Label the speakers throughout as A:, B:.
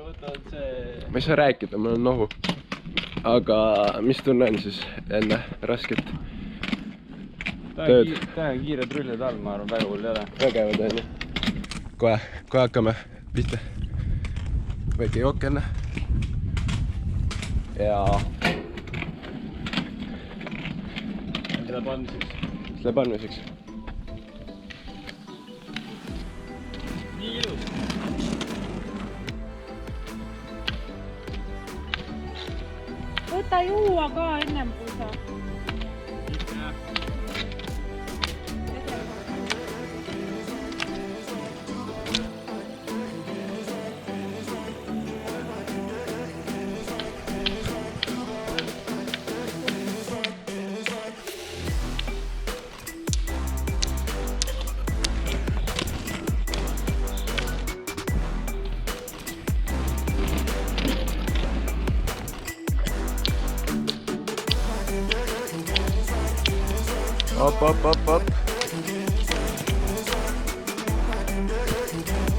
A: Ma ei saa rääkida, mul on nohu. Aga mis tunne on siis enne rasket tööd?
B: Täna kiired rullid all, ma arvan, väga hull ei ole.
A: Vägevad on ju. Kohe hakkame pihta. Väike jook enne. Ja...
B: Mis läheb andmiseks?
A: Mis läheb andmiseks?
B: Nii ilus!
C: Võta juua ka ennem kui sa.
A: Op.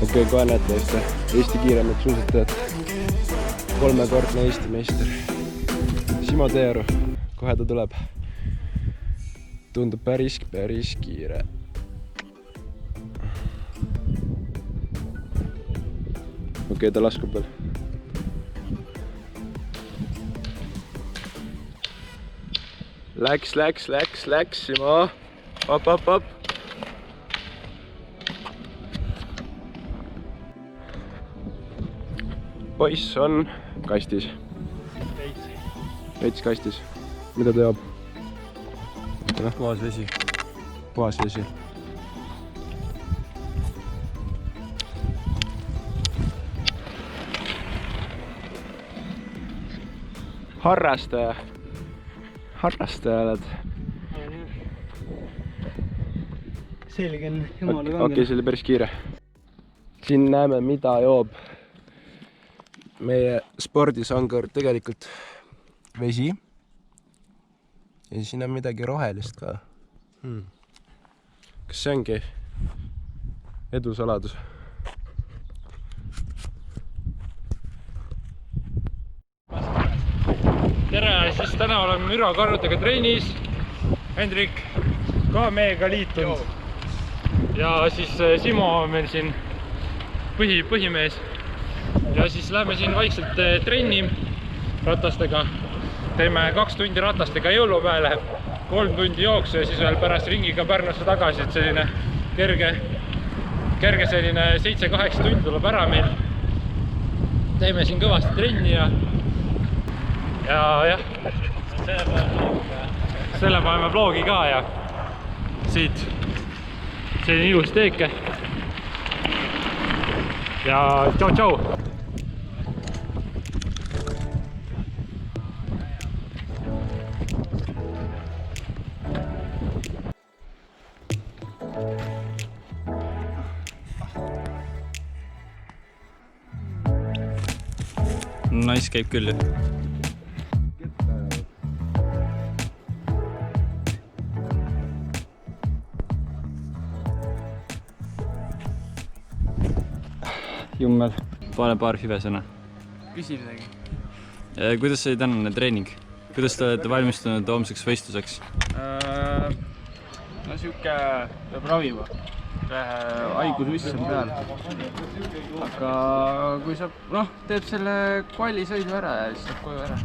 A: Okei, kohe näete Eesti kiiremad suusatajad. 3-kordne Eesti meister. Simo Teeru, kohe ta tuleb. Tundub päris kiire. Okei, ta laskub veel. Läks, Simo. Op. Poiss on kastis. Veits kastis. Mida ta joob?
B: Puhas vesi.
A: Puhas vesi. Harrastaja oled.
B: Selge on jumala kangel.
A: Okei, see oli päris kiire. Siin näeme, mida joob meie spordisangar tegelikult vesi. Ja siin on midagi rohelist ka. Kas see ongi edu saladus?
B: Tere, siis täna oleme mürakarnutega trennis. Hendrik ka meiega liitunud. Ja siis Simo on meil siin põhimees. Ja siis lähme siin vaikselt trenni ratastega. Teeme 2 tundi ratastega jõulupäele, 3 tundi jooksu ja siis veel pärast ringiga Pärnusse tagasi, et selline kerge selline 7-8 tundi tuleb ära meil. Teeme siin kõvasti trenni ja jah, selle paneme vlogi ka ja siit selline ilus teeke ja tšau! Nice käib küll. Jummel. Pane paar hüvesõna.
D: Küsi midagi.
B: Kuidas oli tänane treening? Kuidas te olete valmistunud homseks võistluseks?
D: No siuke peab ravima. Haigususs on peal. Aga kui sa teed selle kvallisõidu ära ja siis saab koju ära.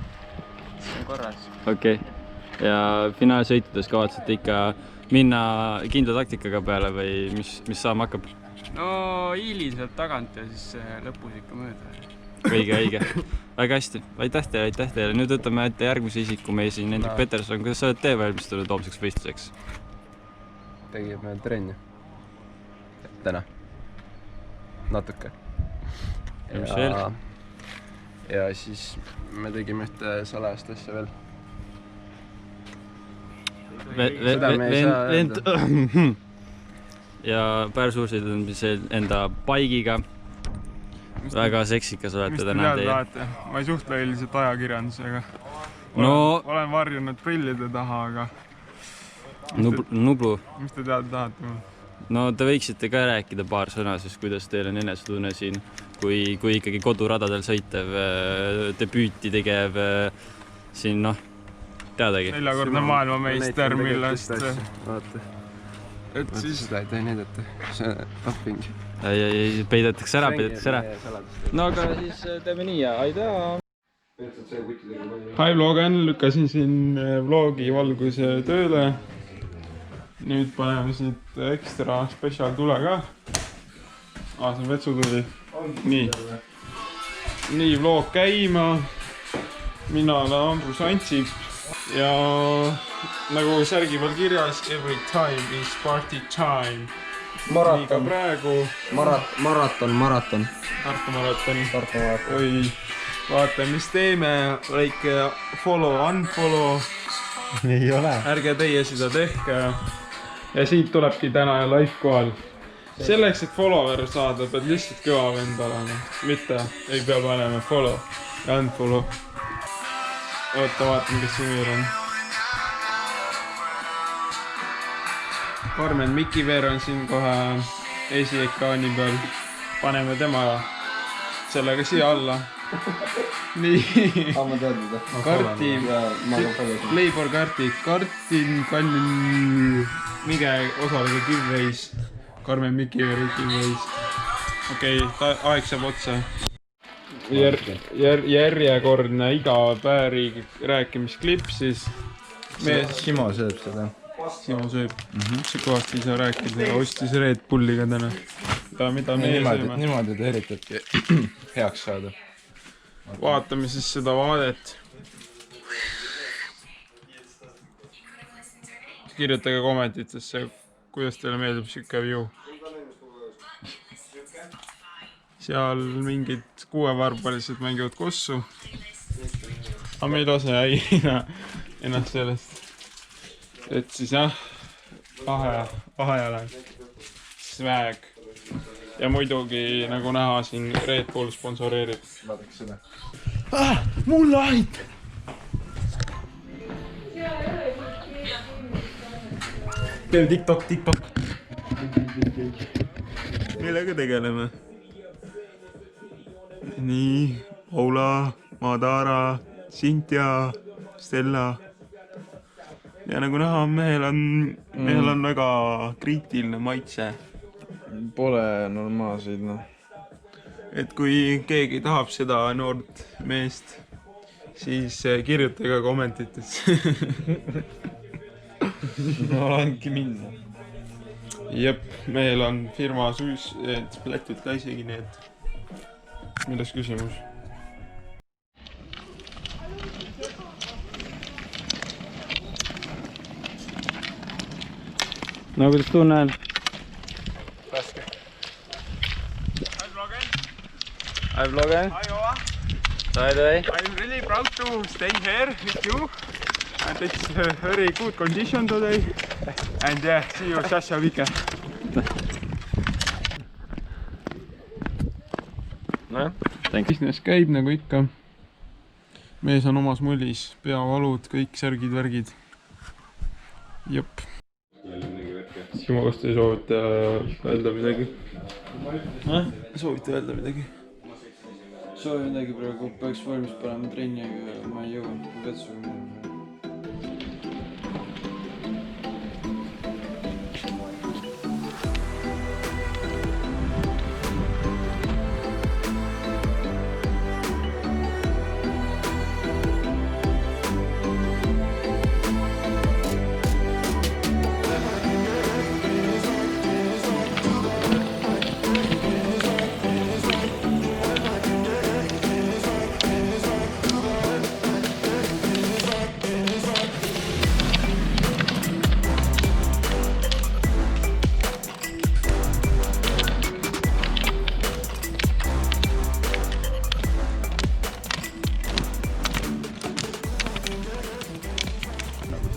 D: Siis on korras.
B: Okei. Ja finaalsõitudes kavatsete ikka minna kindla taktikaga peale või mis saama hakkab?
D: No hiilin sealt tagant ja siis lõpus ikka mööda.
B: Õige. Väga hästi. Aitäh teile. Nüüd võtame ette järgmise isiku meie siin, Hendrik Peterson. Kuidas sa oled tee valmistunud homseks võistluseks?
A: Tegime trenni. Täna. Natuke. Ja siis me tegime ühte salajast asja veel. Seda me ei saa öelda.
B: Ja Pärsuusid on enda paigiga. Väga seksikas olete täna teie.
D: Ma ei suhtle üldiselt ajakirjandusega. Olen varjunud prillide taha, aga...
B: Nublu.
D: Mis te tahate mul?
B: No te võiksite ka rääkida paar sõna, siis kuidas teil on enesetunne siin
E: kui ikkagi koduradadel sõitev, debüüti tegev siin teadagi.
D: 4-kordne maailmameister, millest...
A: Vaata.
D: Et siis...
A: Seda ei tohi näidata. See on tapping.
E: Ei, peidetakse ära. No aga siis teeme nii ja aitäh!
D: Hi Vlogan, lükkasin siin vlogi valguse tööle. Nüüd paneme siit ekstra spetsial tule ka. See on vetsutuli. Nii vlog käima. Mina olen Ambrus Antsip. Ja nagu särgi peal kirjas, every time is party time. Nii ka praegu.
A: Maraton.
D: Tartu maraton. Oi. Vaata, mis teeme, like follow, unfollow.
A: Ei ole.
D: Ärge teie seda tehke. Ja siit tulebki täna live kohal. Selleks, et follower saada, pead lihtsalt kõva vend olema. Mitte ei pea panema follow ja unfollow. Oota, vaatame, kes siin on. Karmen Mikiver on siin kohe esiekraani peal. Paneme tema sellega siia alla. Nii.
A: Ma teadnud.
D: Karti, Leibor Karti, Kartin, Kallin, Mige osalega Kivreis, Karmen Mikiveri Kivreis. Okei, aeg saab otsa. Järjekordne iga pääri rääkimisklipp siis.
A: Simo sööb seda.
D: Simo sööb. See kõvasti ei saa rääkida. Ostis Red Bulliga täna. Mida meie sööme.
A: Niimoodi ta üritabki heaks saada.
D: Vaatame siis seda vaadet. Kirjutage kommentitesse, kuidas teile meeldib siuke view. Seal mingid kuuevarbalised mängivad kossu. Aga me ei lase ennast sellest. Et siis jah, vahejale. Swag. Ja muidugi, nagu näha, siin Red Bull sponsoreerib.
A: Vaadake seda.
D: Mul laid! Teeme TikTok. Millega tegeleme? Nii, Paula, Madara, Cynthia, Stella. Ja nagu näha, mehel on väga kriitiline maitse.
A: Pole normaalseid,
D: Et kui keegi tahab seda noort meest, siis kirjutage kommentites.
A: Ongi minna.
D: Jep, meil on firma suus, et plätud ka isegi need. Milles küsimus?
E: No kuidas tunnen?
D: Raske.
E: Hi Vlogan.
D: Hi Oa.
E: I'm
D: really proud to stay here with you. And it's a very good condition today. And see you Sasha weekend. Business käib nagu ikka. Mees on omas mullis, peavalud, kõik särgid-värgid. Jep. Simo, kas te soovite öelda midagi? Soovite öelda midagi?
F: Soovin midagi praegu, peaks valmis panema trenni, aga ma ei jõua katsuga.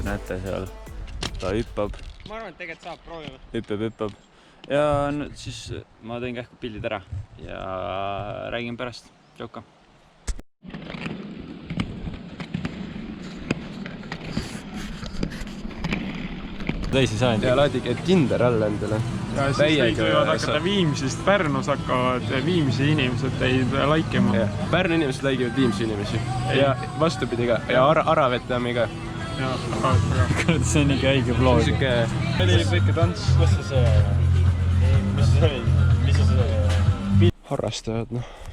E: Näete seal, ta hüppab.
F: Ma arvan, et tegelikult saab proovima.
E: Hüppab. Ja siis ma teen kähku pildid ära ja räägin pärast. Tšauka. Täis ei saa endale.
A: Ja laadi käib kinder all endale.
B: ja siis teid võivad hakata Viimsist, Pärnus hakkavad Viimsi inimesed teid laikima.
A: Pärnu inimesed laikivad Viimsi inimesi ja vastupidi ka ja Aravetami ka.
B: Ja Aravetami ka.
E: See on ikka õige vlog.
B: Oli väike tants. Mis see oli?
A: Harrastajad, noh.